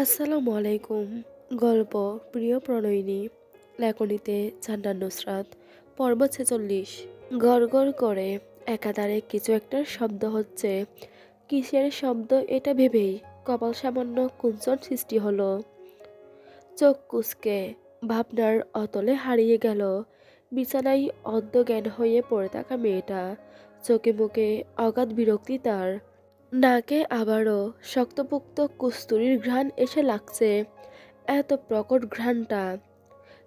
আসসালামু আলাইকুম। গল্প প্রিয় প্রণয়িনী। লেখনীতে জান্নাত নুসরাত। পর্ব ৪৬। গড়গড় করে একাধারে কিছু একটার শব্দ হচ্ছে। কিসের শব্দ এটা ভেবেই কপাল সামান্য কুঞ্চন সৃষ্টি হলো। চোখ কুঁচকে ভাবনার অতলে হারিয়ে গেল। বিছানায় অর্ধজ্ঞান হয়ে পড়ে থাকা মেয়েটা। চোখে মুখে অগাধ বিরক্তি তার। নাকে আবারও শক্তপোক্ত কস্তুরীর ঘ্রাণ এসে লাগছে। এত প্রকট ঘ্রাণটা।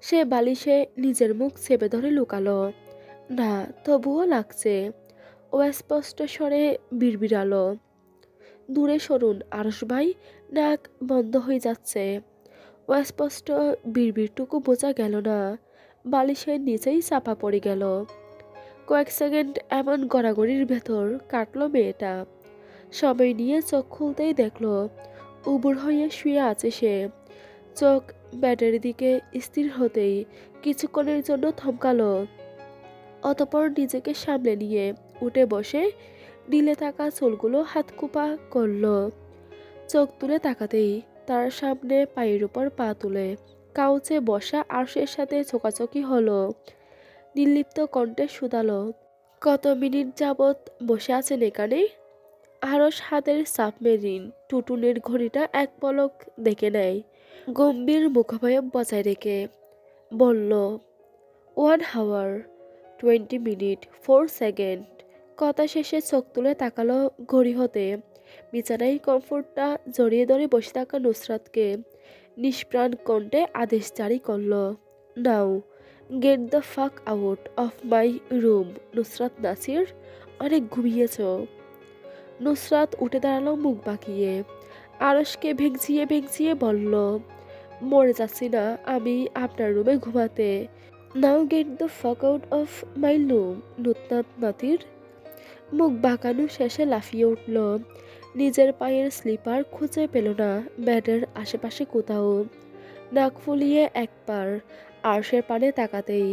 সে বালিশে নিজের মুখ চেপে ধরে লুকালো। না, তবুও লাগছে। ও স্পষ্ট স্বরে বিড়বিড়ালো, দূরে সরুন আরশ ভাই, নাক বন্ধ হয়ে যাচ্ছে। ও স্পষ্ট বিড়বিড়টুকু বোঝা গেল না। বালিশের নিচেই চাপা পড়ে গেল। কয়েক সেকেন্ড এমন গড়াগড়ির ভেতর কাটলো মেয়েটা। সময় নিয়ে চোখ খুলতেই দেখলো উবুড় হয়ে শুয়ে আছে সে। চোখ ব্যাটের দিকে স্থির হতেই কিছুক্ষণের জন্য থমকালো। অতঃপর নিজেকে সামলে নিয়ে উঠে বসে ঢিলে থাকা চুলগুলো হাত কুপা করলো। চোখ তুলে তাকাতেই তার সামনে পায়ের উপর পা তুলে কাউচে বসা আরশের সাথে চোকাচোকি হলো। নির্লিপ্ত কণ্ঠে শুধালো, কত মিনিট যাবৎ বসে আছেন এখানে? আরশ হাতের সাবমেরিন টুটুনের ঘড়িটা এক পলক দেখে নেয়। গম্ভীর মুখাবয়ব বজায় রেখে বলল, 1 আওয়ার 20 মিনিট 4 সেকেন্ড। কথা শেষে চোখ তুলে তাকালো ঘড়ি হতে। বিছানায় কমফোর্টটা জড়িয়ে ধরে বসে থাকা নুসরাতকে নিষ্প্রাণ কণ্ঠে আদেশ জারি করলো, নাও get the fuck out of my room. Nusrat Nasir, অনেক ঘুমিয়েছ। নুসরাত উঠে দাঁড়ালো মুখ বাঁকিয়ে। আরশকে ভেঙচিয়ে ভেঙচিয়ে বলল, মরে যাচ্ছি না আমি আপনার রুমে ঘুমাতে। Now get the fuck out of my room. নুতনাত নাতির মুখ বাঁকানো শেষে লাফিয়ে উঠল। নিজের পায়ের স্লিপার খুঁজে পেল না ব্যাডের আশেপাশে কোথাও। নাক ফুলিয়ে একবার আরশের পানে তাকাতেই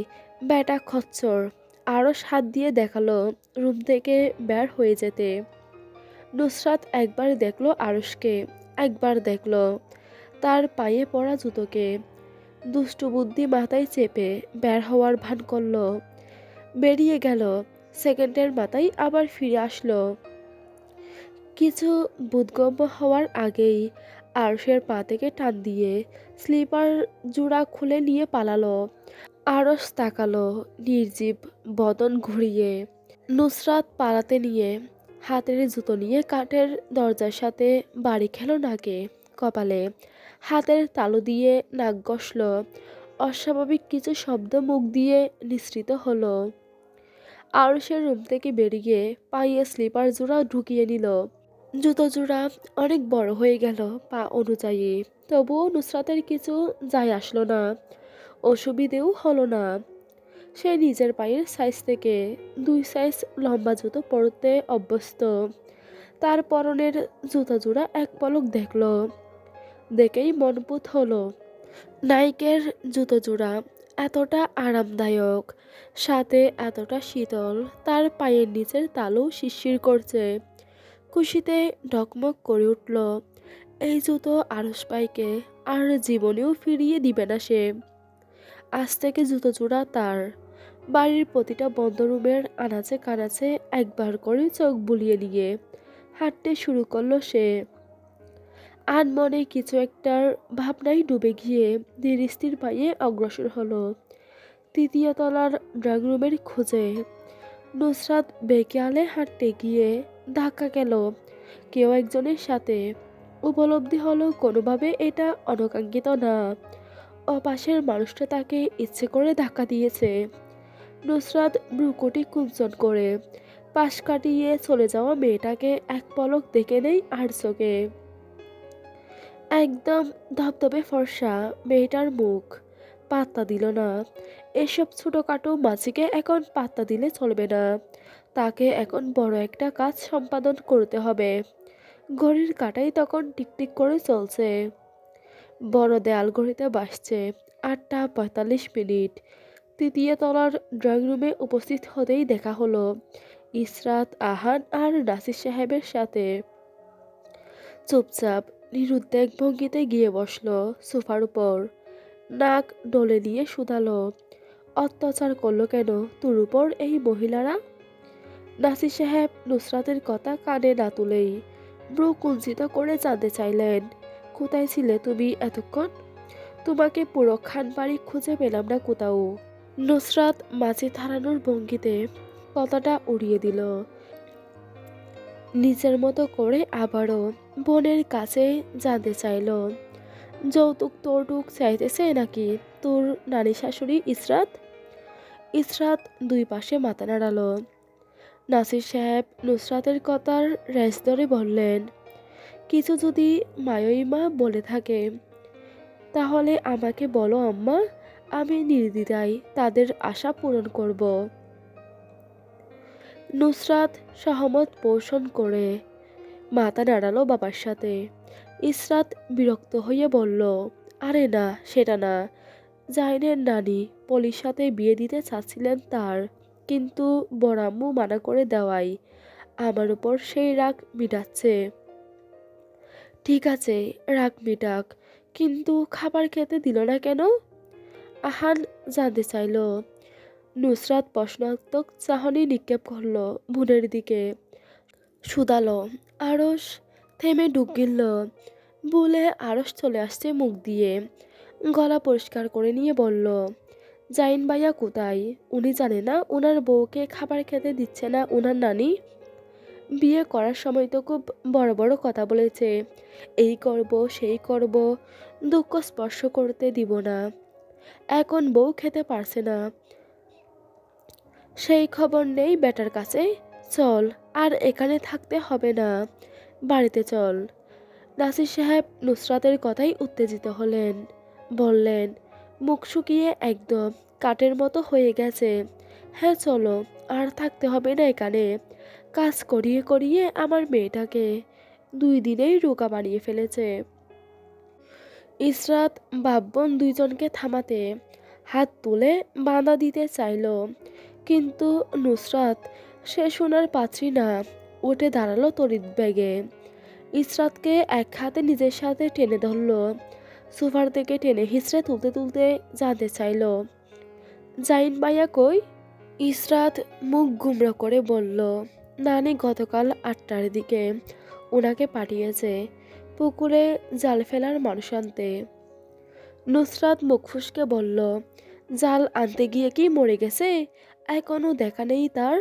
ব্যাটা খচ্চর। আরশ হাত দিয়ে দেখালো রুম থেকে বের হয়ে যেতে। নুসরাত একবার দেখলো আরশকে, একবার দেখলো তার পায়ে পড়া জুতোকে। দুষ্টু বুদ্ধি মাথায় চেপে বের হওয়ার ভান করলো। বেরিয়ে গেল। সেকেন্ডের মাথায় আবার ফিরে আসলো। কিছু বোধগম্য হওয়ার আগেই আরশের পা থেকে টান দিয়ে স্লিপার জোড়া খুলে নিয়ে পালালো। আরশ তাকালো নির্জীব বদন ঘুরিয়ে। নুসরাত পালাতে নিয়ে হাতের জুতো নিয়ে কাঠের দরজার সাথে বাড়ি খেলো নাকে কপালে। হাতের তালু দিয়ে নাক ঘষল। অস্বাভাবিক কিছু শব্দ মুখ দিয়ে নিঃসৃত হলো। আরশের রুম থেকে বেরিয়ে পায়ে স্লিপার জোড়া ঢুকিয়ে নিল। জুতো জোড়া অনেক বড় হয়ে গেল পা অনুযায়ী। তবুও নুসরাতের কিছু যায় আসলো না, অসুবিধেও হলো না। সে নিজের পায়ের সাইজ থেকে 2 সাইজ লম্বা জুতো পরতে অভ্যস্ত। তার পরনের জুতো জোড়া এক পলক দেখল, দেখেই মনপুত হলো। নাইকের জুতো জোড়া এতটা আরামদায়ক, সাথে এতটা শীতল। তার পায়ের নিচের তালু শিরশির করছে। খুশিতে ঢকমক করে উঠল। এই জুতো আরশ ভাইকে আর জীবনেও ফিরিয়ে দিবে না সে। আজ থেকে জুতো জোড়া তার। বাড়ির প্রতিটা বন্ধ রুমের আনাচে কানাচে একবার করে চোখ বুলিয়ে নিয়ে হাঁটতে শুরু করলো সে। আনমনে কিছু একটার ভাবনায় ডুবে গিয়ে ধীর স্থির পায়ে অগ্রসর হলো 3য় তলার ড্রয়িং রুমের খোঁজে। নুসরাত বেকেয়ালে হাঁটতে গিয়ে ধাক্কা গেল কেউ একজনের সাথে। উপলব্ধি হলো কোনোভাবে এটা অনাকাঙ্ক্ষিত না। অপাশের মানুষটা তাকে ইচ্ছে করে ধাক্কা দিয়েছে। নুসরাত ভ্রুকুটি কুঞ্চন করে পাশ কাটিয়ে চলে যাওয়া মেয়েটাকে এক পলক দেখে নেই আর চোখে। একদম ধবধবে ফর্সা মেয়েটার মুখ। পাত্তা দিল না। এসব ছোটখাটো মাঝিকে এখন পাত্তা দিলে চলবে না। তাকে এখন বড় একটা কাজ সম্পাদন করতে হবে। ঘড়ির কাঁটাই তখন টিকটিক করে চলছে। বড় দেয়াল ঘড়িতে বাজছে 8টা 45 মিনিট। 3য় তলার ড্রয়িং রুমে উপস্থিত হতেই দেখা হলো ইসরাত, আহান আর নাসির সাহেবের সাথে। চুপচাপ নিরুদ্বেগ ভঙ্গিতে গিয়ে বসলো সোফার উপর, নাক ডলে নিয়ে শুধালো, অত্যাচার করলো কেন তোর উপর এই মহিলারা? নাসির সাহেব নুসরাতের কথা কানে না তুলেই ব্রু কুঞ্চিত করে জানতে চাইলেন, কোথায় ছিলে তুমি এতক্ষণ? তোমাকে পুরো খানবাড়ি খুঁজে পেলাম না কোথাও। নুসরাত মাঝে থারানোর ভঙ্গিতে কথাটা উড়িয়ে দিল। নিজের মতো করে আবারও বোনের কাছে জানতে চাইল, যৌতুক তোরটুক চাইতেছে নাকি তোর নানি শাশুড়ি ইসরাত? ইসরাত দুই পাশে মাথা নাড়ালো। নাসির সাহেব নুসরাতের কথার রেশ ধরে বললেন, কিছু যদি মায়ই মা বলে থাকে তাহলে আমাকে বলো আম্মা, আমি নির্দ্বিধায় তাদের আশা পূরণ করব। নুসরাত সহমত পোষণ করে মাথা নাড়ালো বাবার সাথে। ইসরাত বিরক্ত হয়ে বলল, আরে না, সেটা না। জাইনের নানি পলির সাথে বিয়ে দিতে চাচ্ছিলেন তার, কিন্তু বড়াম্মু মানা করে দেওয়াই আমার উপর সেই রাগ মিটাচ্ছে। ঠিক আছে, রাগ মিটাক, কিন্তু খাবার খেতে দিল না কেন? আহান জানতে চাইল। নুসরাত প্রশ্নাত্মক চাহনি নিক্ষেপ করল বোনের দিকে, শুধালো। আরস থেমে ডুব গিলল। বলে আরস চলে আসছে মুখ দিয়ে, গলা পরিষ্কার করে নিয়ে বলল, জাইন ভাইয়া কোথায়? উনি জানে না ওনার বউকে খাবার খেতে দিচ্ছে না ওনার নানি? বিয়ে করার সময় তো খুব বড় বড় কথা বলেছে, এই করব সেই করব, দুঃখ স্পর্শ করতে দিব না। এখন বউ খেতে পারছে না, সেই খবর নেই বেটার কাছে। চল, আর এখানে থাকতে হবে না, বাড়িতে চল। নাসির সাহেব নুসরাতের কথাই উত্তেজিত হলেন, বললেন, মুখ শুকিয়ে একদম কাঠের মতো হয়ে গেছে। হ্যাঁ চলো, আর থাকতে হবে না এখানে। কাজ করিয়ে করিয়ে আমার মেয়েটাকে 2 দিনেই রোগা বানিয়ে ফেলেছে। ইসরাত বাপ বোন দুইজনকে থামাতে হাত তুলে বাধা দিতে চাইল, কিন্তু নুসরাত সে সোনার পাত্রী না, উঠে দাঁড়ালো তড়িৎ বেগে। ইসরাতকে এক হাতে নিজের সাথে টেনে ধরল, সোফার থেকে টেনে হিঁচড়ে তুলতে তুলতে জানতে চাইল, জাইন ভাইয়া কই? ইসরাত মুখ গুমরা করে বলল, নানি গতকাল 8টার দিকে ওনাকে পাঠিয়েছে পুকুরে জাল ফেলার মানুষ আনতে। নুসরাত মুখ ফুসকে বলল, জাল আনতে গিয়ে কি মরে গেছে? এখনো দেখা নেই তার?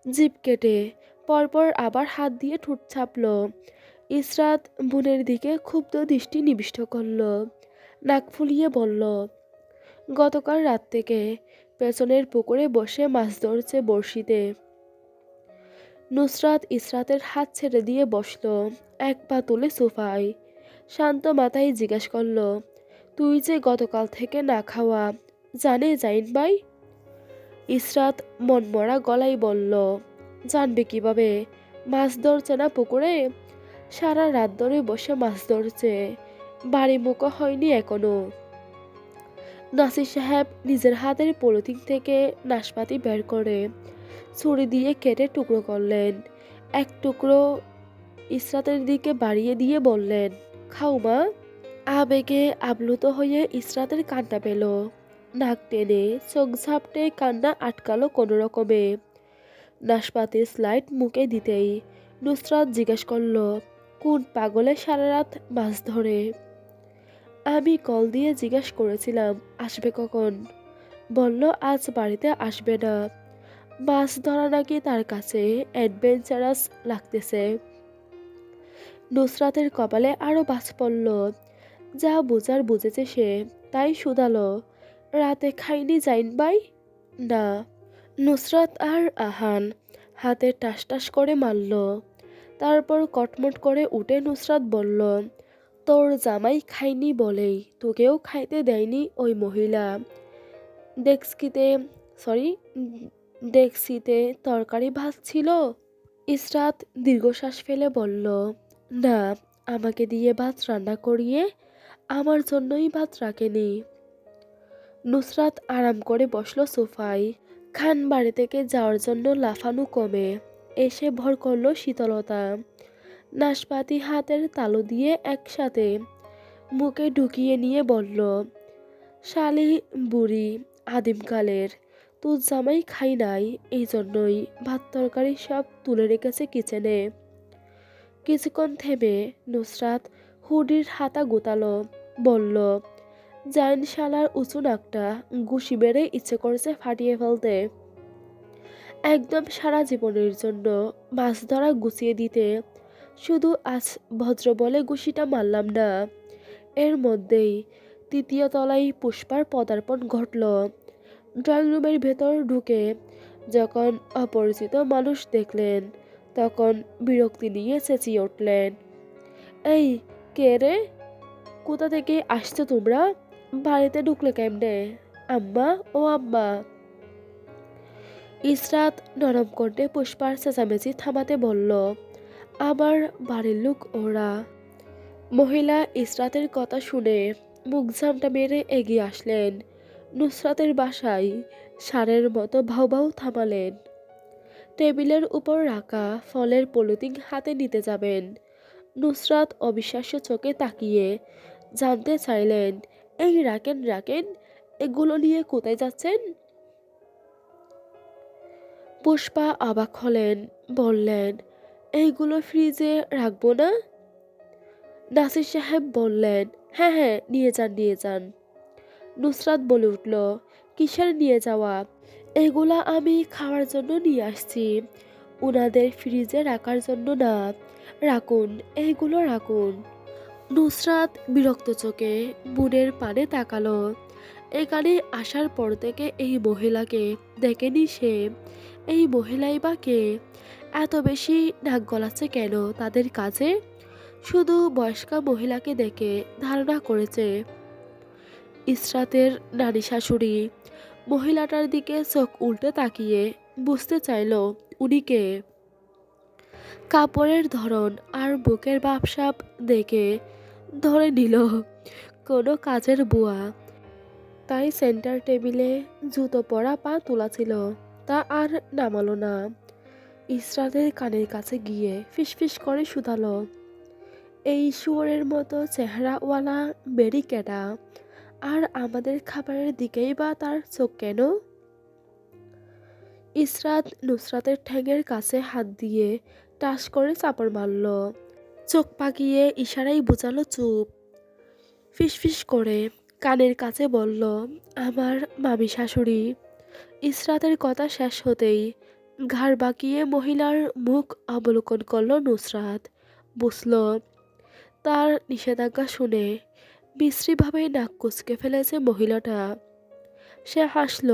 জিভ কেটে পরপর আবার হাত দিয়ে ঠোঁট ছাপল। ইসরাত বোনের দিকে ক্ষুব্ধ দৃষ্টি নিবিষ্ট করল, নাক ফুলিয়ে বলল, গতকাল রাত থেকে পেছনের পুকুরে বসে মাছ ধরছে বড়শিতে। নুসরাত ইসরাতের হাত ছেড়ে দিয়ে বসল, এক পা তুলে সোফায়। শান্ত মাথায় জিজ্ঞেস করল, তুই যে গতকাল থেকে না খাওয়া, জানে জাইন ভাই? ইসরাত মনমরা গলায় বলল, জানবে কিভাবে? মাছ ধরছে না পুকুরে, সারা রাত ধরে বসে মাছ ধরছে, বাড়ি মুখো হয়নি এখনো। নাসির সাহেব নিজের হাতের পলিথিন থেকে নাশপাতি বের করে ছুরি দিয়ে কেটে টুকরো করলেন। এক টুকরো ইসরাতের দিকে বাড়িয়ে দিয়ে বললেন, খাও মা। আবেগে আপ্লুত হয়ে ইসরাতের কান্না পেল, নাক টেনে চোখ ঝাপটে কান্না আটকালো কোনো রকমে। নাশপাতির স্লাইড মুখে দিতেই নুসরাত জিজ্ঞেস করল, কোন পাগলে সারা রাত মাছ ধরে? আমি কল দিয়ে জিজ্ঞেস করেছিলাম আসবে কখন, বলল আজ বাড়িতে আসবে না, মাছ ধরা নাকি তার কাছে অ্যাডভেঞ্চারাস লাগতেছে। নুসরাতের কপালে আরো বাজ পড়ল, যা বোঝার বুঝেছে সে, তাই শুধালো, রাতে খাইনি জাইন ভাই? না। নুসরাত আর আহান হাতে টাস টাস করে মারল। তারপর কটমট করে উঠে নুসরাত বলল, তোর জামাই খায়নি বলেই তোকেও খাইতে দেয়নি ওই মহিলা। ডেক্সিতে সরি ডেক্সিতে তরকারি ভাত ছিল। ইসরাত দীর্ঘশ্বাস ফেলে বলল, না, আমাকে দিয়ে ভাত রান্না করিয়ে আমার জন্যই ভাত রাখেনি। নুসরাত আরাম করে বসলো সোফায়। খান বাড়ি থেকে যাওয়ার জন্য লাফানো কমে এসে ভর করল শীতলতা। নাশপাতি হাতের তালু দিয়ে একসাথে মুখে ঢুকিয়ে নিয়ে বলল, শালি বুড়ি আদিমকালের, তোর জামাই খাই নাই, এই জন্যই ভাত তরকারি সব তুলে রেখেছে কিচেনে। কিছুক্ষণ থেমে নুসরাত হুডির হাতা গোতালো, বলল, জাইন শালার উঁচু নাকটা ঘুষি মেরে ইচ্ছে করছে ফাটিয়ে ফেলতে। একদম সারা জীবনের জন্য মাছ ধরা গুছিয়ে দিতে শুধু আজ ভদ্র বলে ঘুষিটা মারলাম না। এর মধ্যেই তৃতীয় তলায় পুষ্পার পদার্পণ ঘটল। ড্রয়িং রুমের ভেতর ঢুকে যখন অপরিচিত মানুষ দেখলেন, তখন বিরক্তি নিয়ে চেঁচিয়ে উঠলেন, এই কে রে? কোথা থেকে আসছো তোমরা? বাড়িতে ঢুকলে কেমনে? আম্মা, ও আম্মা। ইসরাত নরম কণ্ঠে পুষ্পার চেঁচামেচি থামাতে বলল, আমার বাড়ির লোক ওরা। মহিলা ইসরাতের কথা শুনে মুখ ঝামটা মেরে এগিয়ে আসলেন। নুসরাতের বাসায় ষাঁড়ের মতো ভাউ ভাউ থামালেন। টেবিলের উপর রাখা ফলের পলিথিন হাতে নিতে যাবেন। নুসরাত অবিশ্বাস্য চোখে তাকিয়ে জানতে চাইলেন, এই রাখেন রাখেন, এগুলো নিয়ে কোথায় যাচ্ছেন? পুষ্পা অবাক হলেন, বললেন, এইগুলো ফ্রিজে রাখবো না? নাসির সাহেব বললেন, হ্যাঁ হ্যাঁ, নিয়ে যান নিয়ে যান। নুসরাত বলে উঠল, কিসের নিয়ে যাওয়া? এগুলা আমি খাওয়ার জন্য নিয়ে আসছি, উনাদের ফ্রিজে রাখার জন্য না। রাখুন, এইগুলো রাখুন। নুসরাত বিরক্ত চোখে বুনের পানে তাকালো। এখানে আসার পর থেকে এই মহিলাকে দেখেনি সে। এই মহিলাই বা কে? এত বেশি নাক গলাচ্ছে কেন তাদের কাজে? শুধু বয়স্কা মহিলাকে দেখে ধারণা করেছে ইসরাতের নানি শাশুড়ি। মহিলাটার দিকে চোখ উল্টে তাকিয়ে বুঝতে চাইল উনি কে। কাপড়ের ধরন আর বুকের ভাবসাব দেখে ধরে নিল কোনো কাজের বুয়া। তাই সেন্টার টেবিলে জুতো পরা পা তোলা ছিল, তা আর নামালো না। ইসরাতের কানের কাছে গিয়ে ফিসফিস করে শুধালো, এই শুয়োরের মতো চেহারাওয়ালা বেরি কেডা? আর আমাদের খাবারের দিকেই বা তার চোখ কেন? ইসরাত নুসরাতের ঠ্যাঙের কাছে হাত দিয়ে টাস করে চাপড় মারল। চোখ পাকিয়ে ইশারাই বোঝালো চুপ। ফিসফিস করে কানের কাছে বলল, আমার মামি শাশুড়ি। ইসরাতের কথা শেষ হতেই ঘাড় বাঁকিয়ে মহিলার মুখ অবলোকন করল নুসরাত। বুঝল তার নিষেধাজ্ঞা শুনে বিশ্রীভাবে নাক কুঁচকে ফেলেছে মহিলাটা। সে হাসল।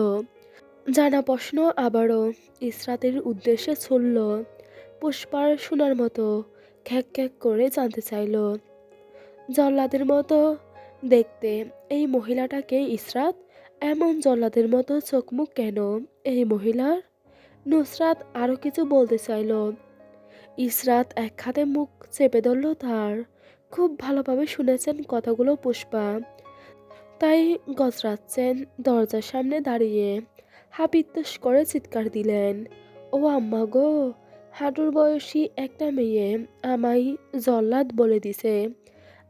জানা প্রশ্ন আবারও ইসরাতের উদ্দেশ্যে ছুড়ল। পুষ্পার শোনার মতো খ্যাক খ্যাক করে জানতে চাইল, জল্লাদের মতো দেখতে এই মহিলাটাকে ইসরাত? এমন জল্লাদের মতো চোখ মুখ কেন এই মহিলার? নুসরাত আরো কিছু বলতে চাইল। ইসরাত এক হাতে মুখ চেপে ধরল তার। খুব ভালোভাবে শুনেছেন কথাগুলো পুষ্পা, তাই গজরাচ্ছেন দরজার সামনে দাঁড়িয়ে হাপিত্তুস করে চিৎকার দিলেন, ও আম্মা গো, হাঁটুর বয়সী একটা মেয়ে আমায় জল্লাদ বলে দিছে।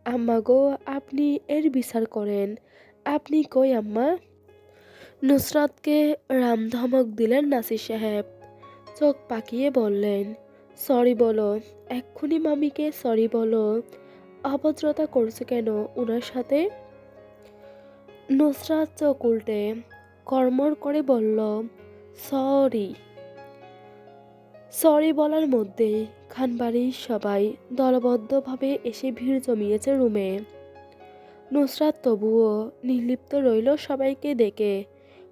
আম্মা গো, আপনি এর বিচার করেন। আপনি কই আম্মা? নুসরাতকে রামধমক দিলেন নাসির সাহেব। চোখ পাকিয়ে বললেন, সরি বলো, এক্ষুনি মামিকে সরি বলো। অভদ্রতা করছে কেন ওনার সাথে? নুসরাত চোখ উল্টে কড়মড় করে বলল, সরি। সরি বলার মধ্যে খানবাড়ির সবাই দলবদ্ধভাবে এসে ভিড় জমিয়েছে রুমে। নুসরাত তবুও নির্লিপ্ত রইল সবাইকে দেখে।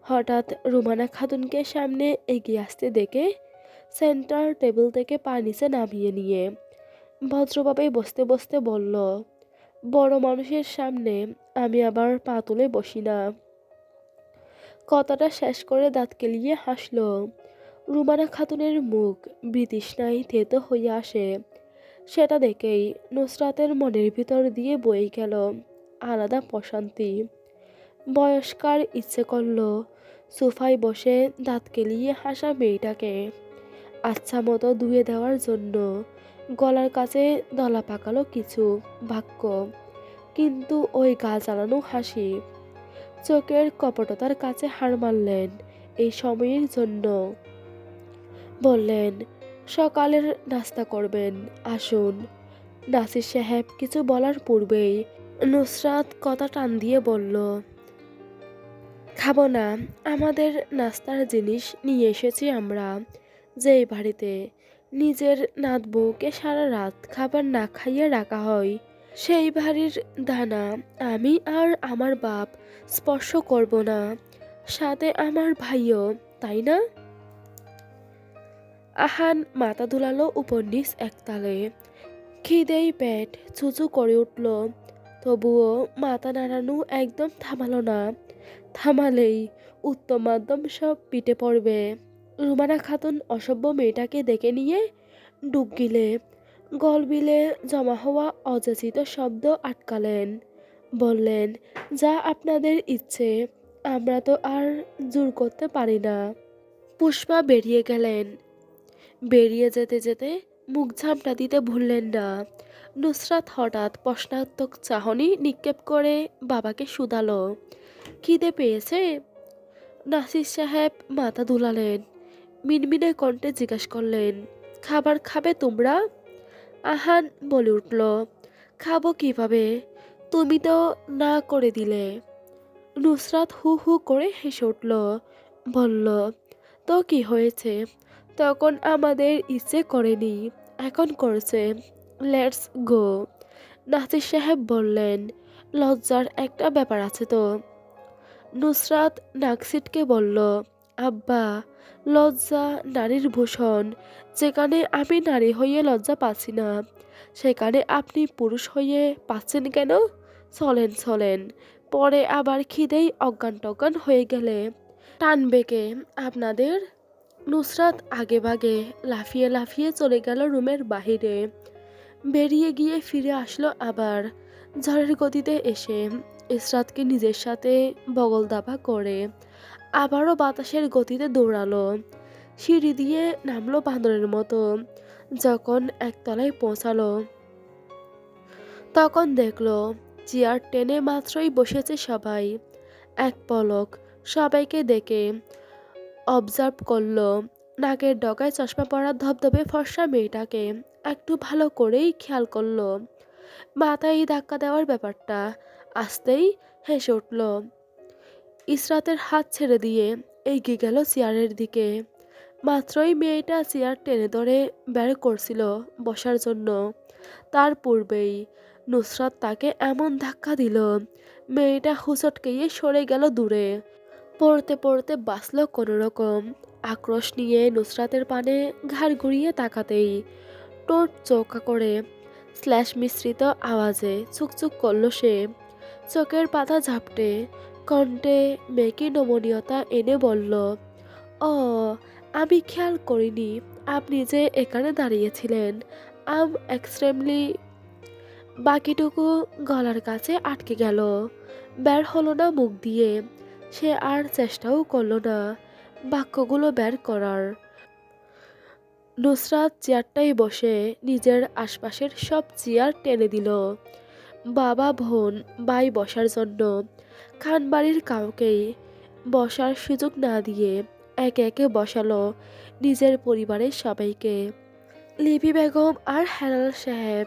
হঠাৎ রুমানা খাতুনকে সামনে এগিয়ে আসতে দেখে সেন্টার টেবিল থেকে পা নিচে নামিয়ে নিয়ে ভদ্রভাবে বসতে বসতে বলল, বড় মানুষের সামনে আমি আবার পা তুলে বসি না। কথাটা শেষ করে দাঁত কেলিয়ে হাসল। রুমানা খাতুনের মুখ বিতৃষ্ণায় থেতো হয়ে আসে। সেটা দেখেই নুসরাতের মনের ভিতর দিয়ে বয়ে গেল আলাদা প্রশান্তি। বয়স্কার ইচ্ছে করল সোফায় বসে দাঁত কেলিয়ে হাসা মেয়েটাকে আচ্ছা মতো ধুয়ে দেওয়ার জন্য। গলার কাছে দলা পাকালো কিছু বাক্য, কিন্তু ওই গা জ্বালানো হাসি, চোখের কপটতার কাছে হার মানলেন এই সময়ের জন্য। বললেন, সকালের নাস্তা করবেন, আসুন। নাসির সাহেব কিছু বলার পূর্বেই নুসরাত কথা টান দিয়ে বলল, খাবো না, আমাদের নাস্তার জিনিস নিয়ে এসেছি আমরা। যেই বাড়িতে নিজের নাত বউকে সারা রাত খাবার না খাইয়ে রাখা হয়, সেই বাড়ির দানা আমি আর আমার বাপ স্পর্শ করব না, সাথে আমার ভাইও, তাই না? আহান মাথা দুলালো উপর নিচ একতালে। খিদেই পেট চুচু করে উঠল, তবুও মাথা নাড়ানো একদম থামালো না। থামালেই উত্তম মাধ্যম সব পিটে পড়বে। রুমানা খাতুন অসভ্য মেয়েটাকে দেখে নিয়ে ডুব গিলে গলবিলে জমা হওয়া অযাচিত শব্দ আটকালেন। বললেন, যা আপনাদের ইচ্ছে, আমরা তো আর জোর করতে পারি না। পুষ্পা বেরিয়ে গেলেন। বেরিয়ে যেতে যেতে মুখ ঝামটা দিতে ভুললেন না। নুসরাত হঠাৎ প্রশ্নাত্মক চাহনি নিক্ষেপ করে বাবাকে শুধালো, খিদে পেয়েছে? নাসির সাহেব মাথা দুলালেন। মিনমিনে কণ্ঠে জিজ্ঞেস করলেন, খাবার খাবে তোমরা? আহান বলে উঠল, খাবো কিভাবে, তুমি তো না করে দিলে। নুসরাত হু হু করে হেসে উঠল, বলল, তো কি হয়েছে, তখন আমাদের ইচ্ছে করেনি, এখন করছে, লেটস গো। নাসির সাহেব বললেন, লজ্জার একটা ব্যাপার আছে তো। নুসরাত নাক ছিটকে বলল, আব্বা, লজ্জা নারীর ভূষণ। যেখানে আমি নারী হয়ে লজ্জা পাচ্ছি না, সেখানে আপনি পুরুষ হয়ে পাচ্ছেন কেন? চলেন চলেন, পরে আবার খিদেই অজ্ঞান টজ্ঞান হয়ে গেলে টানবে কে আপনাদের? নুসরাত আগে ভাগে লাফিয়ে লাফিয়ে চলে গেল রুমের বাহিরে। বেরিয়ে গিয়ে ফিরে আসলো আবার, ঝড়ের গতিতে এসে ইসরাতকে নিজের সাথে বগল দাবা করে আবারও বাতাসের গতিতে দৌড়ালো। সিঁড়ি দিয়ে নামলো বাঁদরের মতো। যখন একতলায় পৌঁছালো, তখন দেখলো চেয়ার টেনে মাত্রই বসেছে সবাই। এক পলক সবাইকে দেখে অবজার্ভ করলো নাকের ডগায় চশমা পরা ধবধবে ফর্সা মেয়েটাকে একটু ভালো করেই খেয়াল করলো। মাথায় ধাক্কা দেওয়ার ব্যাপারটা আসতেই হেসে উঠল। ইসরাতের হাত ছেড়ে দিয়ে এগিয়ে গেল চেয়ারের দিকে। মাত্রই মেয়েটা চেয়ার টেনে ধরে বের করছিল বসার জন্য, তার পূর্বেই নুসরাত তাকে এমন ধাক্কা দিল, মেয়েটা হুঁচটকেয়ে সরে গেল দূরে। পড়তে পড়তে বাঁচল কোনো রকম। আক্রোশ নিয়ে নুসরাতের পানে ঘাড় ঘুরিয়ে তাকাতেই ঠোঁট চৌকা করে স্ল্যাশ মিশ্রিত আওয়াজে চুকচুক করল সে। চোখের পাতা ঝাপটে কণ্ঠে মেকি নমনীয়তা এনে বলল, ও, আমি খেয়াল করিনি আপনি যে এখানে দাঁড়িয়েছিলেন। আম এক্সট্রিমলি। বাকিটুকু গলার কাছে আটকে গেল, বের হলো না মুখ দিয়ে। সে আর চেষ্টাও করলো না বাক্যগুলো বের করার। নুসরাত চেয়ারটাই বসে নিজের আশপাশের সব চেয়ার টেনে দিল বাবা বোন ভাই বসার জন্য। খানবাড়ির কাউকেই বসার সুযোগ না দিয়ে একে একে বসালো নিজের পরিবারের সবাইকে। লিপি বেগম আর হেলাল সাহেব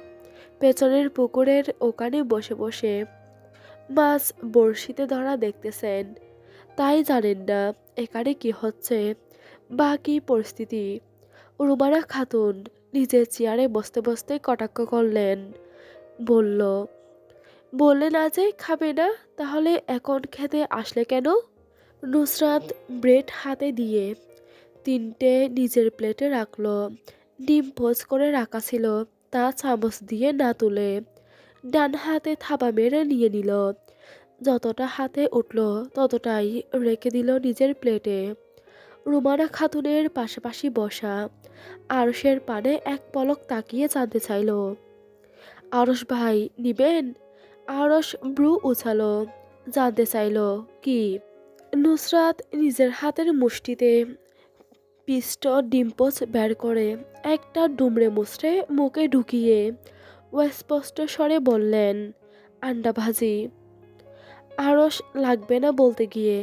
পেছনের পুকুরের ওখানে বসে বসে মাছ বড়শিতে ধরা দেখতেছেন, তাই জানেন না এখানে কি হচ্ছে বা কি পরিস্থিতি। রুমানা খাতুন নিজের চেয়ারে বসতে বসতে কটাক্ষ করলেন, বলল, বললে না যে খাবে না, তাহলে এখন খেতে আসলে কেন? নুসরাত ব্রেড হাতে দিয়ে তিনটে নিজের প্লেটে রাখলো। ডিম পোচ করে রাখা ছিল, তা চামচ দিয়ে না তুলে ডান হাতে থাবা মেরে নিয়ে নিল। যতটা হাতে উঠল ততটাই রেখে দিল নিজের প্লেটে। রুমানা খাতুনের পাশাপাশি বসা আরশের পানে এক পলক তাকিয়ে জানতে চাইল, আরশ ভাই নিবেন? আরশ ব্রু উছালো, জানতে চাইল কি? নুসরাত নিজের হাতের মুষ্টিতে পিষ্ট ডিম্পোজ বের করে একটা দুমড়ে মুচড়ে মুখে ঢুকিয়ে অস্পষ্ট স্বরে বললেন, আন্ডা ভাজি। আড়স লাগবে না বলতে গিয়ে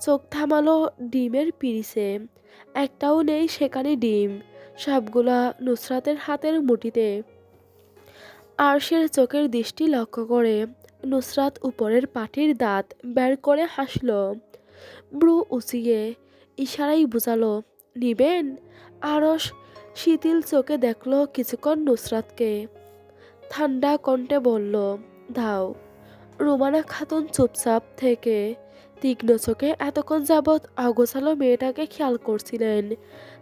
চোখ থামালো ডিমের পিরিচে। একটাও নেই সেখানে ডিম, সবগুলা নুসরাতের হাতের মুঠিতে। আরশের চোখের দৃষ্টি লক্ষ্য করে নুসরাত উপরের পাটির দাঁত বের করে হাসল, ব্রু উঁচিয়ে ইশারাই বুঝালো, নিবেন? আরশ শিথিল চোখে দেখল কিছুক্ষণ নুসরাতকে, ঠান্ডা কণ্ঠে বলল, দাও। রুমানা খাতুন চুপচাপ থেকে তীক্ষ্ণ চোখে এতক্ষণ যাবৎ অগোছালো মেয়েটাকে খেয়াল করছিলেন।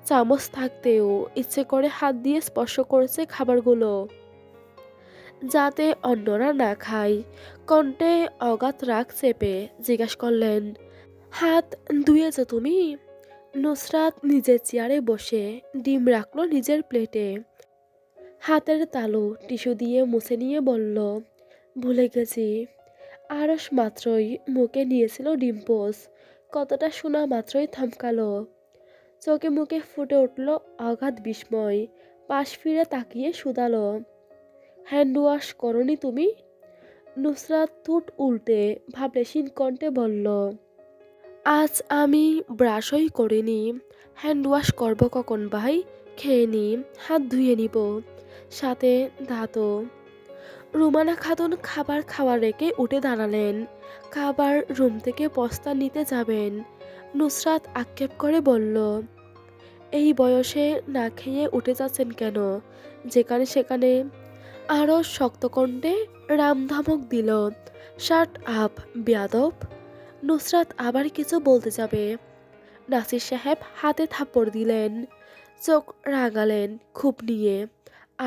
চামচ থাকতেও ইচ্ছে করে হাত দিয়ে স্পর্শ করেছে খাবারগুলো, যাতে অন্যরা না খায়। কণ্ঠে অগাধ রাগ চেপে জিজ্ঞাস করলেন, হাত ধুয়েছ তুমি? নুসরাত নিজের চেয়ারে বসে ডিম রাখলো নিজের প্লেটে। হাতের তালু টিস্যু দিয়ে মুছে নিয়ে বলল, ভুলে গেছি। আরস মাত্রই মুখে নিয়েছিল ডিম্পোস, কতটা শোনা মাত্রই থমকালো। চোখে মুখে ফুটে উঠল অগাধ বিস্ময়। পাশ ফিরে তাকিয়ে শুধালো, হ্যান্ড ওয়াশ করনি তুমি? নুসরাত ঠোঁট উল্টে ভাবলেশীন কণ্ঠে বলল, আজ আমি ব্রাশই করিনি। হ্যান্ড ওয়াশ করবো কখন ভাই? খেয়ে নি, হাত ধুয়ে নিব, সাথে দাঁতও। রুমানা খাতুন খাবার খাওয়া রেখে উঠে দাঁড়ালেন। খাবার রুম থেকে বস্তা নিতে যাবেন। নুসরাত আক্ষেপ করে বলল, এই বয়সে না খেয়ে উঠে যাচ্ছেন কেন যেখানে সেখানে? আরও শক্ত কণ্ঠে রামধমক দিল, শার্ট আপ বেয়াদব। নুসরাত আবার কিছু বলতে যাবে, নাসির সাহেব হাতে থাপ্পড় দিলেন। চোখ রাগালেন খুব নিয়ে।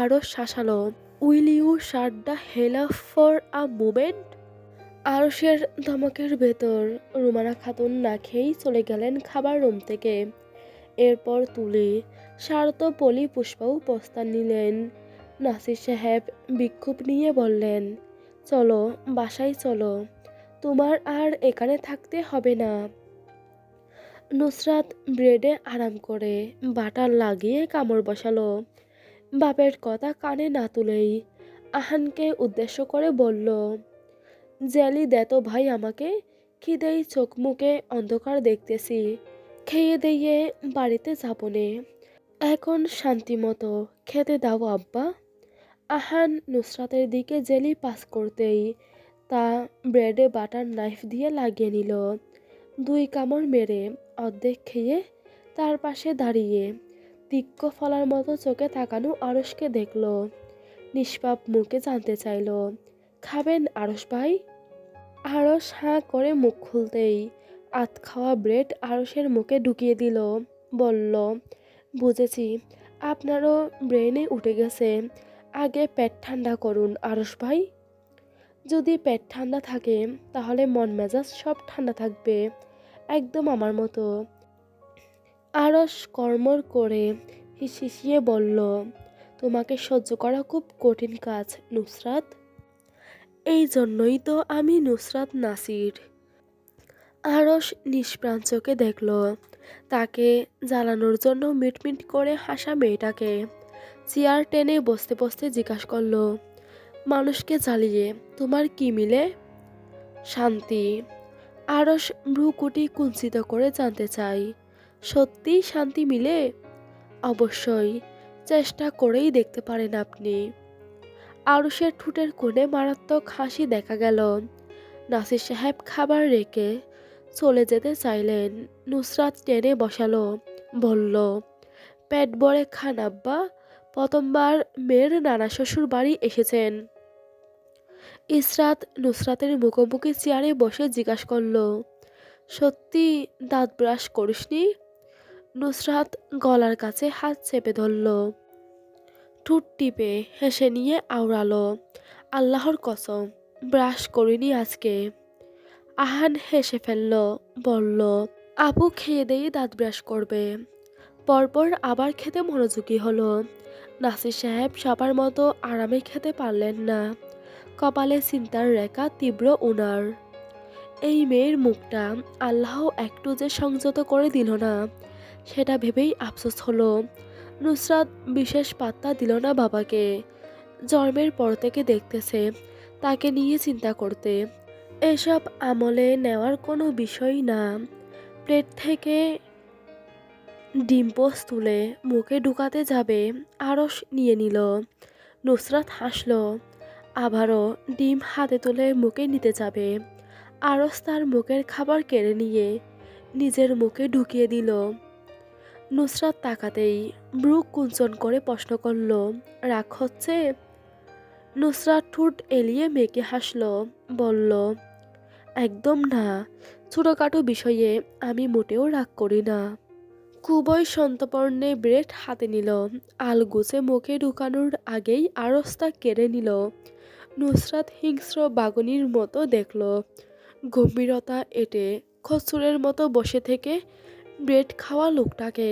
আরও শাসালো, will you shut the hell up for a moment? আরশের ধমকের ভেতর রুমানা খাতুন না খেয়েই চলে গেলেন খাবার রুম থেকে। এরপর তুলে শারত পলি পুষ্পাও প্রস্তাব নিলেন। নাসির সাহেব বিক্ষোভ নিয়ে বললেন, চলো বাসায় চলো, তোমার আর এখানে থাকতে হবে না। নুসরাত ব্রেডে আরাম করে বাটার লাগিয়ে কামড় বসালো। বাপের কথা কানে না তুলেই আহানকে উদ্দেশ্য করে বলল, জেলি দেতো ভাই আমাকে, খিদেই চোখ মুখে অন্ধকার দেখতেছি। খেয়ে দিয়ে বাড়িতে যাবনে, এখন শান্তি মতো খেতে দাও আব্বা। আহান নুসরাতের দিকে জেলি পাস করতেই তা ব্রেডে বাটার নাইফ দিয়ে লাগিয়ে নিল। দুই কামড় মেরে অর্ধেক খেয়ে তার পাশে দাঁড়িয়ে তীক্ষ্ণ ফলার মতো চোখে তাকানো আরশকে দেখল। নিষ্পাপ মুখে জানতে চাইল, খাবেন আরশ ভাই? আরশ হাঁ করে মুখ খুলতেই আধ খাওয়া ব্রেড আরশের মুখে ঢুকিয়ে দিল। বলল, বুঝেছি, আপনারও ব্রেনে উঠে গেছে। আগে পেট ঠান্ডা করুন আরশ ভাই। যদি পেট ঠান্ডা থাকে তাহলে মন মেজাজ সব ঠান্ডা থাকবে, একদম আমার মতো। আরশ কর্মর করে হিসিয়ে বলল, তোমাকে সহ্য করা খুব কঠিন কাজ নুসরাত। এই জন্যই তো আমি নুসরাত নাসির। আরশ নিষ্প্রাণ চোখে দেখল তাকে জ্বালানোর জন্য মিটমিট করে হাসা মেয়েটাকে। চেয়ার টেনে বসতে বসতে জিজ্ঞাসা করল, মানুষকে জ্বালিয়ে তোমার কি মিলে? শান্তি। আরশ ভ্রুকুটি কুঞ্চিত করে জানতে চাই, সত্যি শান্তি মিলে? অবশ্যই, চেষ্টা করেই দেখতে পারেন আপনি। আরশের ঠোঁটের কোণে মারাত্মক হাসি দেখা গেল। নাসির সাহেব খাবার রেখে চলে যেতে চাইলেন। নুসরাত টেনে বসালো, বলল, পেট ভরে খান আব্বা, প্রথমবার মেয়ের নানা শ্বশুর বাড়ি এসেছেন। ইসরাত নুসরাতের মুখোমুখি চেয়ারে বসে জিজ্ঞাসা করল, সত্যি দাঁত ব্রাশ করিসনি? নুসরাত গলার কাছে হাত চেপে ধরল, ঠোঁট টিপে হেসে নিয়ে আওড়ালো, আল্লাহর কসম ব্রাশ করিনি আজকে। আহান হেসে ফেলল, বলল, আপু খেয়ে দিয়ে দাঁত ব্রাশ করবে। পরপর আবার খেতে মনোযোগী হলো। নাসির সাহেব সবার মতো আরামে খেতে পারলেন না। কপালে চিন্তার রেখা তীব্র উনার। এই মেয়ের মুখটা আল্লাহ একটু যে সংযত করে দিল না, সেটা ভেবেই আফসোস হলো। নুসরাত বিশেষ পাত্তা দিল না বাবাকে। জন্মের পর থেকে দেখতেছে তাকে নিয়ে চিন্তা করতে। এসব আমলে নেওয়ার কোনো বিষয় না। প্লেট থেকে ডিম পোস্ট তুলে মুখে ঢুকাতে যাবে, আরশ নিয়ে নিল। নুসরাত হাসল। আবারও ডিম হাতে তুলে মুখে নিতে যাবে, আরশ তার মুখের খাবার কেড়ে নিয়ে নিজের মুখে ঢুকিয়ে দিল। নুসরাত তাকাতেই ব্রু কুঞ্চন করে প্রশ্ন করল, রাগ হচ্ছে? নুসরাত ঠোঁট এলিয়ে মেয়েকে হাসল, বলল, একদম না, ছোটখাটো বিষয়ে আমি মোটেও রাগ করি না। খুবই সন্তর্পণে ব্রেড হাতে নিল, আলগোছে মুখে ঢুকানোর আগেই আরশ তা কেড়ে নিল। নুসরাত হিংস্র বাঘিনীর মতো দেখল, গম্ভীরতা এঁটে খচ্চরের মতো বসে থেকে ব্রেড খাওয়া লোকটাকে।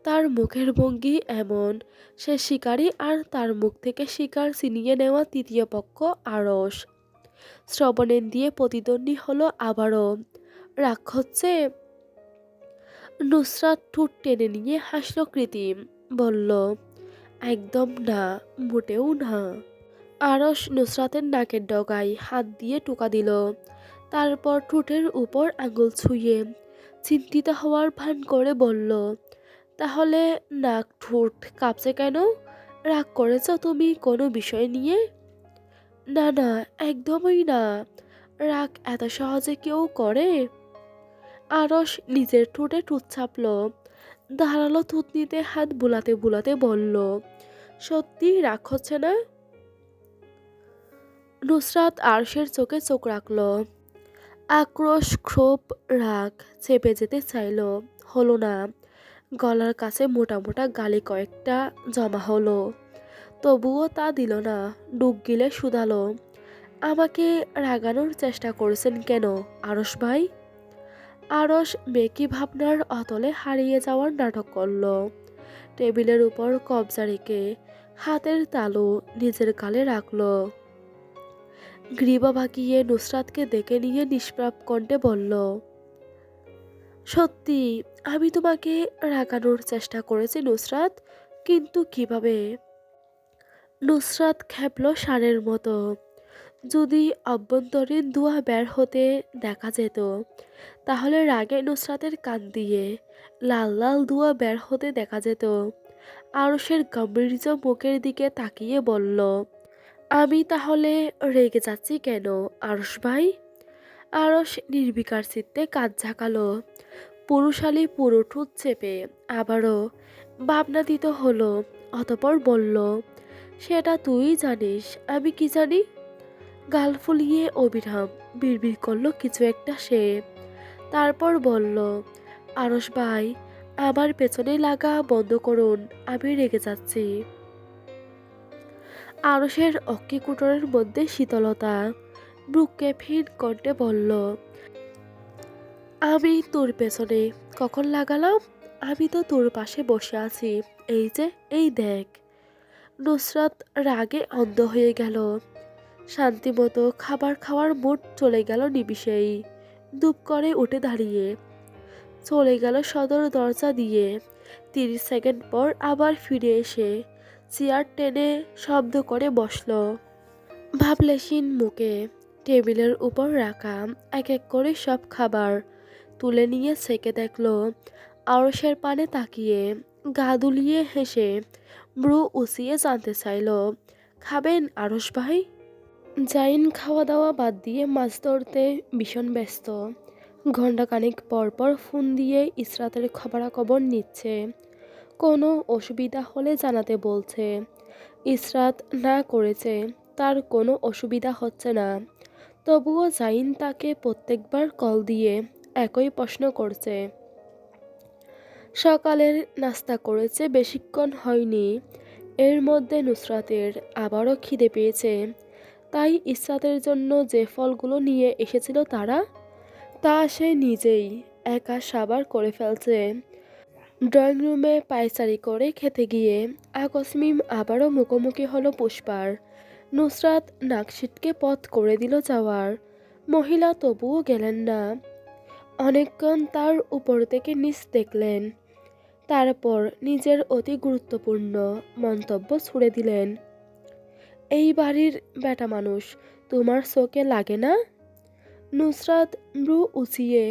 তার মুখের ভঙ্গি এমন, সে শিকারী আর তার মুখ থেকে শিকার ছিনিয়ে নেওয়া তৃতীয় পক্ষ আরশ। শ্রবণেন্দ্রিয়ে প্রতিদ্বন্দ্বী হলো আবারও। রাগ হচ্ছে? নুসরাত ঠোঁট টেনে নিয়ে হাসল কৃত্রিম, বলল, একদম না, মোটেও না। আরশ নুসরাতের নাকের ডগায় হাত দিয়ে টোকা দিল, তারপর ঠোঁটের উপর আঙুল ছুঁয়ে চিন্তিত হওয়ার ভান করে বলল, তাহলে নাক ঠোঁট কাঁপছে কেন? রাগ করেছ তুমি কোনো বিষয় নিয়ে? না না, একদমই না। রাগ এত সহজে কেউ করে? আরশ নিজের ঠোঁটে ঠোঁট চাপল, ধারালো থুতনিতে হাত বুলাতে বুলাতে বলল, সত্যি রাগ হচ্ছে না? নুসরাত আরশের চোখে চোখ রাখল। আক্রোশ, ক্ষোভ, রাগ চেপে যেতে চাইল, হলো না। গলার কাছে মোটা মোটা গালি কয়েকটা জমা হলো, তবুও তা দিল না। ডুব গিলে শুধালো, আমাকে রাগানোর চেষ্টা করেছেন কেন আরশ ভাই? আরশ মেকি ভাবনার অতলে হারিয়ে যাওয়ার নাটক করল। টেবিলের উপর কবজা রেখে হাতের তালু নিজের গালে রাখল। গ্রীবা বাঁকিয়ে নুসরাতকে দেখে নিয়ে নিষ্প্রাপ কণ্ঠে বলল, সত্যি আমি তোমাকে রাগানোর চেষ্টা করেছি নুসরাত, কিন্তু কিভাবে? নুসরাত খেপল ষাঁড়ের মতো। যদি অভ্যন্তরীণ ধোঁয়া বের হতে দেখা যেত, তাহলে রাগে নুসরাতের কান দিয়ে লাল লাল ধোঁয়া বের হতে দেখা যেত। আরশের গাম্ভীর্য মুখের দিকে তাকিয়ে বলল, আমি তাহলে রেগে যাচ্ছি কেন আরশ ভাই? আরশ নির্বিকার চিত্তে কাজ ঝাঁকালো, পুরুষালী পুরো ঠোঁট চেপে আবারও ভাবনাতীত হলো। অতপর বলল, সেটা তুই জানিস, আমি কি জানি? গাল ফুলিয়ে অবিরাম বিড়বিড় করলো কিছু একটা সে, তারপর বলল, আরশ ভাই, আমার পেছনে লাগা বন্ধ করুন, আমি রেগে যাচ্ছি। আরশের অক্ষিকুটরের মধ্যে শীতলতা, বুকে ফিন কণ্ঠে বলল, আমি তোর পেছনে কখন লাগালাম? আমি তো তোর পাশে বসে আছি, এই যে, এই দেখ। নুসরাত রাগে অন্ধ হয়ে গেল। শান্তিমতো খাবার খাওয়ার মুড চলে গেল নিমিষেই। দুপ করে উঠে দাঁড়িয়ে চলে গেল সদর দরজা দিয়ে। 30 সেকেন্ড পর আবার ফিরে এসে চেয়ার টেনে শব্দ করে বসল। ভাবলেশীন মুখে টেবিলের উপর রাখা এক এক করে সব খাবার তুলে নিয়ে ছেঁকে দেখল। আরশের পানে তাকিয়ে গা দুলিয়ে হেসে ব্রু উঁচিয়ে জানতে চাইল, খাবেন আরশ ভাই? জাইন খাওয়া দাওয়া বাদ দিয়ে মাছ ধরতে ভীষণ ব্যস্ত। ঘণ্টাখানেক পর পর ফোন দিয়ে ইসরাতের খবরাখবর নিচ্ছে। কোনো অসুবিধা হলে জানাতে বলছে। ইসরাত না করেছে, তার কোনো অসুবিধা হচ্ছে না। তবুও জাইন তাকে প্রত্যেকবার কল দিয়ে একই প্রশ্ন করছে। সকালের নাস্তা করেছে, বেশিক্ষণ হয়নি। এর মধ্যে নুসরাতের আবারও খিদে পেয়েছে। তাই ইসরাতের জন্য যে ফলগুলো নিয়ে এসেছিল তা সে নিজেই একা সাবার করে ফেলছে। ড্রয়িং রুমে পায়চারি করে খেতে গিয়ে আকস্মিক আবারও মুখোমুখি হলো পুষ্পার। নুসরাত নাক সিটকে পথ করে দিল যাওয়ার। মহিলা তবুও গেলেন না। অনেকক্ষণ তার উপর থেকে নিচ দেখলেন। তারপর নিজের অতি গুরুত্বপূর্ণ মন্তব্য ছুড়ে দিলেন। এই বাড়ির বেটা মানুষ, তোমার চোখে লাগে না? নুসরাত ভ্রু উঁচিয়ে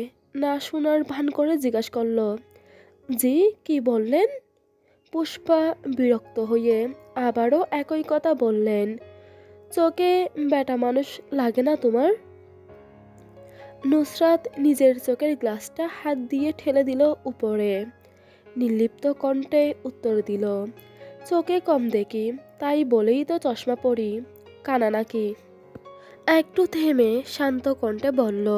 না শোনার ভান করে জিজ্ঞাসা করল, জি, কি বললেন? পুষ্পা বিরক্ত হয়ে আবারও একই কথা বললেন, চোখে বেটা মানুষ লাগে না তোমার? নুসরাত নিজের চোখের গ্লাসটা হাত দিয়ে ঠেলে দিল উপরে। নির্লিপ্ত কণ্ঠে উত্তর দিল, চোখে কম দেখি, তাই বলেই তো চশমা পরি, কানা নাকি? একটু থেমে শান্ত কণ্ঠে বলল,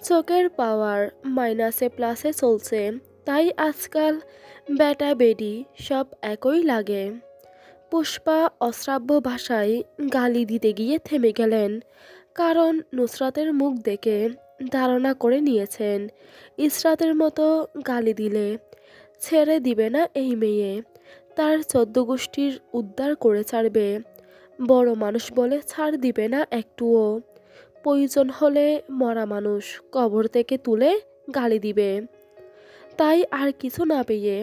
চোখের পাওয়ার মাইনাসে প্লাসে চলছে, তাই আজকাল বেটা বেডি সব একই লাগে। পুষ্পা অশ্রাব্য ভাষায় গালি দিতে গিয়ে থেমে গেলেন, কারণ নুসরাতের মুখ দেখে ধারণা করে নিয়েছেন ইসরাতের মতো গালি দিলে ছেড়ে দিবে না এই মেয়ে, তার ১৪ গোষ্ঠীর উদ্ধার করে ছাড়বে। বড় মানুষ বলে ছাড় দিবে না একটুও, প্রয়োজন হলে মরা মানুষ কবর থেকে তুলে গালি দিবে। তাই আর কিছু না পেয়ে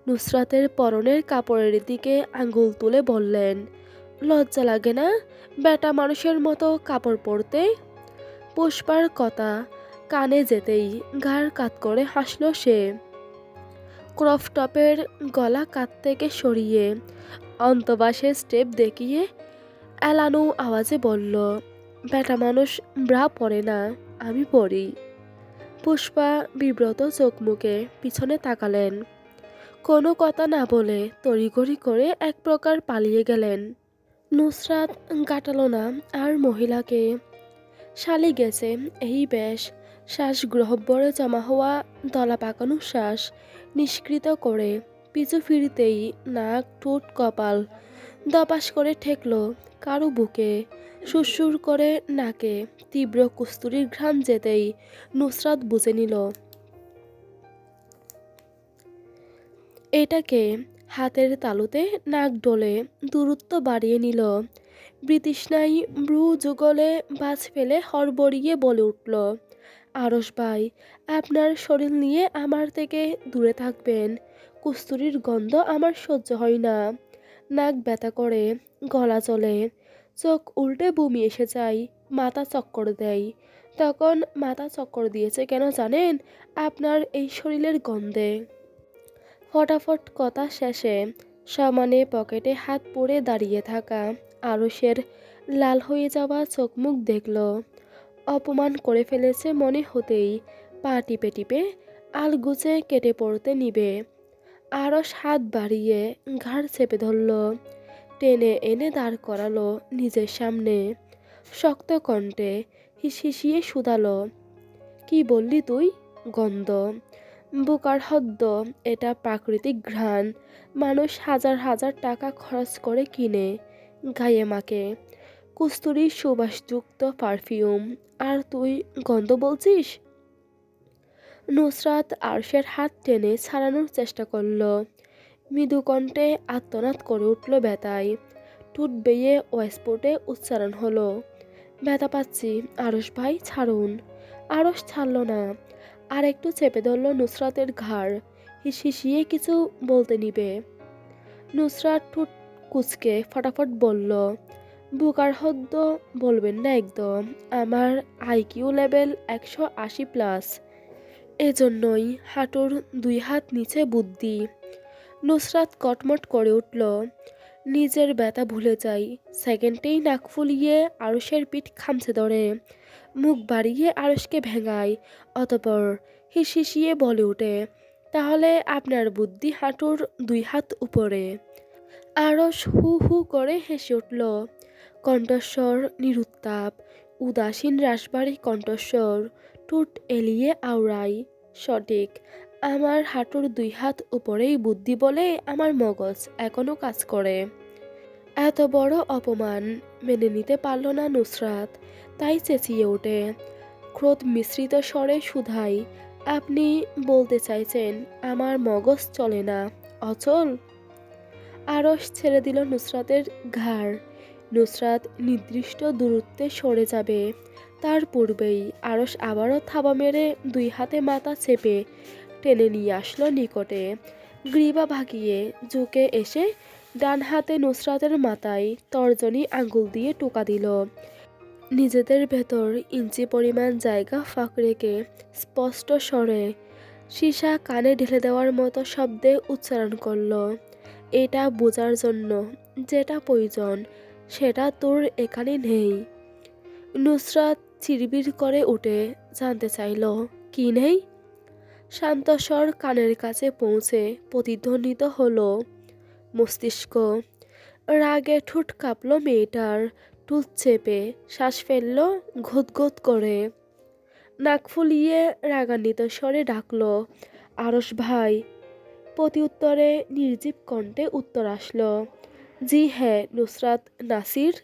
নুসরাতের পরনের কাপড়ের দিকে আঙ্গুল তুলে বললেন, লজ্জা লাগে না বেটা মানুষের মতো কাপড় পরতে? পুষ্পার কথা কানে যেতেই ঘাড় কাত করে হাসল সে। ক্রপ টপের গলা কাত থেকে সরিয়ে অন্তবাসে স্টেপ দেখিয়ে এলানো আওয়াজে বলল, বেটা মানুষ ব্রা পরে না, আমি পরি। পুষ্পা বিব্রত চোখ মুখে পিছনে তাকালেন। কোনো কথা না বলে তড়িঘড়ি করে এক প্রকার পালিয়ে গেলেন। নুসরাত কাটালো না আর মহিলাকে। শালি গেছে, এই বেশ। শ্বাস গ্রহব্বরে জমা হওয়া দলা পাকানো শ্বাস নিষ্কৃত করে পিছু ফিরতেই নাক, ঠোঁট, কপাল দপাস করে ঠেকল কারো বুকে। সুরসুর করে নাকে তীব্র কস্তুরীর ঘ্রাণ যেতেই নুসরাত বুঝে নিল এটাকে। হাতের তালুতে নাক ডলে দূরত্ব বাড়িয়ে নিল। বৃতৃষ্ণায় ব্রু যুগলে বাজ ফেলে হড়বড়িয়ে বলে উঠল, আরস ভাই, আপনার শরীর নিয়ে আমার থেকে দূরে থাকবেন। কস্তুরীর গন্ধ আমার সহ্য হয় না। নাক ব্যথা করে, গলা চলে, চোখ উল্টে বমি এসে যায়, মাথা চক্কর দেয়। তখন মাথা চক্কর দিয়েছে কেন জানেন? আপনার এই শরীরের গন্ধে। ফটাফট কথা শেষে সমানে পকেটে হাত পরে দাঁড়িয়ে থাকা আরুষের লাল হয়ে যাওয়া চোখ মুখ দেখল। অপমান করে ফেলেছে মনে হতেই পা টিপে টিপে আলগুচে কেটে পড়তে নিবে। আরস হাত বাড়িয়ে ঘাড় চেপে ধরল, টেনে এনে দাঁড় করালো নিজের সামনে। শক্ত কণ্ঠে হিসিয়ে শুধালো, কি বললি তুই? গন্ধ? বোকার হদ্দ, এটা প্রাকৃতিক ঘ্রাণ। মানুষ হাজার হাজার টাকা খরচ করে কিনে গায়ে মাকে, কস্তুরী সুবাসযুক্ত পারফিউম, আর তুই গন্ধ বলছিস? নুসরাত আরশের হাত টেনে ছাড়ানোর চেষ্টা করল। মৃদু কণ্ঠে আত্মনাদ করে উঠল ব্যথায়। ঠোঁট বেয়ে অস্ফুটে উচ্চারণ হলো, ব্যথা পাচ্ছি আরশ ভাই, ছাড়ুন। আরশ ছাড়ল না, আর একটু চেপে ধরল নুসরাতের ঘাড়। হিসিয়ে কিছু বলতে নিবে, নুসরাত ঠোঁট কুচকে ফটাফট বলল, বোকার হদ্দ বলবেন না একদম। আমার আইকিউ লেভেল 180+। এজন্যই হাঁটুর 2 হাত নিচে বুদ্ধি। নুসরাত কটমট করে উঠল। নিজের ব্যথা ভুলে যাই, সেকেন্ডেই নাক ফুলিয়ে আরুষের পিঠ খামচে ধরে মুখ বাড়িয়ে আরুষকে ভেঙায়। অতপর হিসিয়ে বলে ওঠে, তাহলে আপনার বুদ্ধি হাঁটুর 2 হাত উপরে। আরস হু হু করে হেসে উঠল। কণ্ঠস্বর নিরুত্তাপ, উদাসীন রাশবাড়ি কণ্ঠস্বর, ঠোঁট এলিয়ে আওড়াই, সঠিক। আমার হাঁটুর 2 হাত উপরেই বুদ্ধি বলে আমার মগজ এখনো কাজ করে। এত বড় অপমান মেনে নিতে পারল না নুসরাত, তাই চেঁচিয়ে ওঠে ক্রোধ মিশ্রিত স্বরে শুধাই, আপনি বলতে চাইছেন আমার মগজ চলে না, অচল? আরশ ছেড়ে দিল নুসরাতের ঘাড়। নুসরাত নির্দিষ্ট দূরত্বে সরে যাবে, তার পূর্বেই আরশ আবারও থাবা মেরে 2 হাতে মাথা চেপে টেনে নিয়ে আসলো নিকটে। গ্রীবা ভাগিয়ে ঝুঁকে এসে ডান হাতে নুসরাতের মাথায় তর্জনী আঙ্গুল দিয়ে টোকা দিল। নিজেদের ভেতর ইঞ্চি পরিমাণ জায়গা ফাঁক রেখে স্পষ্ট স্বরে সীসা কানে ঢেলে দেওয়ার মতো শব্দে উচ্চারণ করল, এটা বোঝার জন্য যেটা প্রয়োজন সেটা তোর এখানে নেই। নুসরাত চিরবির করে উঠে জানতে চাইল, কি নেই? শান্ত স্বর কানের কাছে পৌঁছে প্রতিধ্বনিত হলো মস্তিষ্ক। রাগে ঠোঁট কাঁপল মেয়েটার, টুথ চেপে শ্বাস ফেলল ঘুতঘুত করে। নাক ফুলিয়ে রাগান্বিত স্বরে ডাকল, আরশ ভাই। প্রতি উত্তরে নির্জীব কণ্ঠে উত্তর আসলো, জি হ্যাঁ নুসরাত নাসির।